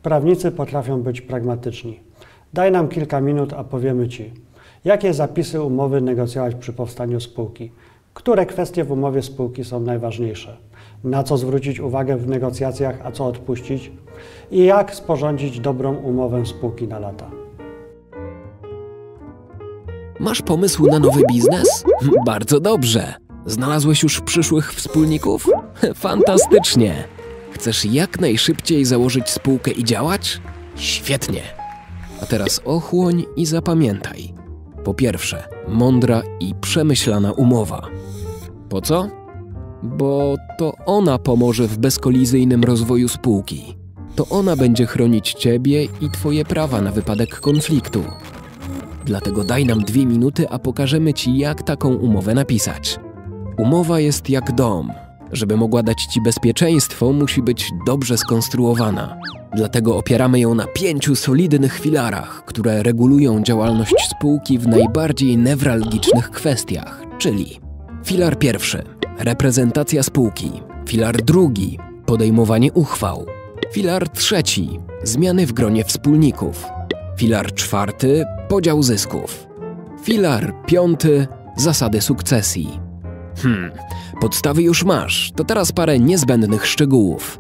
Prawnicy potrafią być pragmatyczni. Daj nam kilka minut, a powiemy Ci, jakie zapisy umowy negocjować przy powstaniu spółki, które kwestie w umowie spółki są najważniejsze, na co zwrócić uwagę w negocjacjach, a co odpuścić i jak sporządzić dobrą umowę spółki na lata. Masz pomysł na nowy biznes? Bardzo dobrze. Znalazłeś już przyszłych wspólników? Fantastycznie. Chcesz jak najszybciej założyć spółkę i działać? Świetnie. A teraz ochłoń i zapamiętaj. Po pierwsze, mądra i przemyślana umowa. Po co? Bo to ona pomoże w bezkolizyjnym rozwoju spółki. To ona będzie chronić Ciebie i Twoje prawa na wypadek konfliktu. Dlatego daj nam 2 minuty, a pokażemy Ci, jak taką umowę napisać. Umowa jest jak dom. Żeby mogła dać Ci bezpieczeństwo, musi być dobrze skonstruowana. Dlatego opieramy ją na 5 solidnych filarach, które regulują działalność spółki w najbardziej newralgicznych kwestiach, czyli filar pierwszy – reprezentacja spółki, filar drugi – podejmowanie uchwał, filar trzeci – zmiany w gronie wspólników, filar czwarty – podział zysków, filar piąty – zasady sukcesji. Podstawy już masz, to teraz parę niezbędnych szczegółów.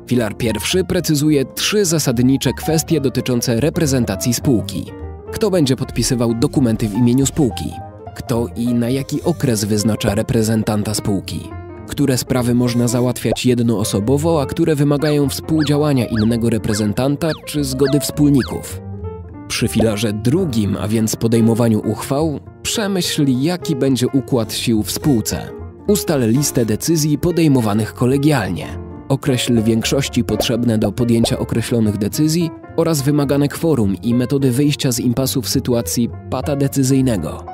Filar pierwszy precyzuje 3 zasadnicze kwestie dotyczące reprezentacji spółki. Kto będzie podpisywał dokumenty w imieniu spółki? Kto i na jaki okres wyznacza reprezentanta spółki? Które sprawy można załatwiać jednoosobowo, a które wymagają współdziałania innego reprezentanta czy zgody wspólników? Przy filarze drugim, a więc podejmowaniu uchwał, przemyśl, jaki będzie układ sił w spółce. Ustal listę decyzji podejmowanych kolegialnie. Określ większości potrzebne do podjęcia określonych decyzji oraz wymagane kworum i metody wyjścia z impasu w sytuacji pata decyzyjnego.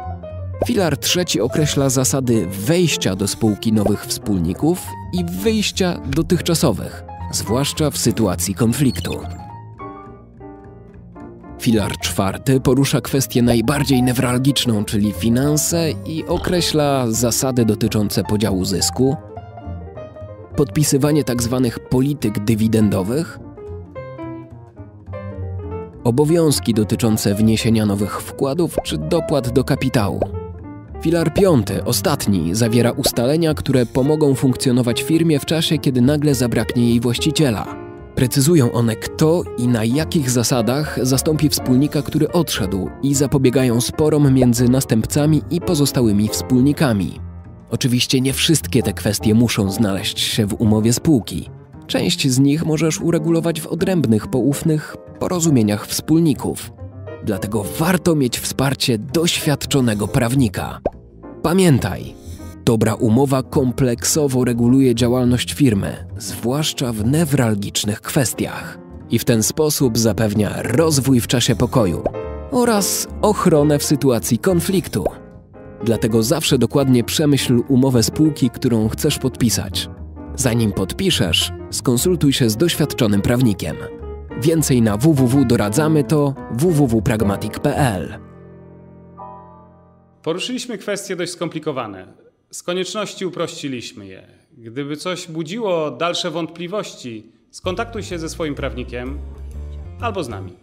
Filar trzeci określa zasady wejścia do spółki nowych wspólników i wyjścia dotychczasowych, zwłaszcza w sytuacji konfliktu. Filar czwarty porusza kwestię najbardziej newralgiczną, czyli finanse, i określa zasady dotyczące podziału zysku, podpisywanie tzw. polityk dywidendowych, obowiązki dotyczące wniesienia nowych wkładów czy dopłat do kapitału. Filar piąty, ostatni, zawiera ustalenia, które pomogą funkcjonować firmie w czasie, kiedy nagle zabraknie jej właściciela. Precyzują one, kto i na jakich zasadach zastąpi wspólnika, który odszedł, i zapobiegają sporom między następcami i pozostałymi wspólnikami. Oczywiście nie wszystkie te kwestie muszą znaleźć się w umowie spółki. Część z nich możesz uregulować w odrębnych, poufnych porozumieniach wspólników. Dlatego warto mieć wsparcie doświadczonego prawnika. Pamiętaj, dobra umowa kompleksowo reguluje działalność firmy, zwłaszcza w newralgicznych kwestiach. I w ten sposób zapewnia rozwój w czasie pokoju oraz ochronę w sytuacji konfliktu. Dlatego zawsze dokładnie przemyśl umowę spółki, którą chcesz podpisać. Zanim podpiszesz, skonsultuj się z doświadczonym prawnikiem. Więcej na www.doradzamy to www.pragmatic.pl. Poruszyliśmy kwestie dość skomplikowane. Z konieczności uprościliśmy je. Gdyby coś budziło dalsze wątpliwości, skontaktuj się ze swoim prawnikiem albo z nami.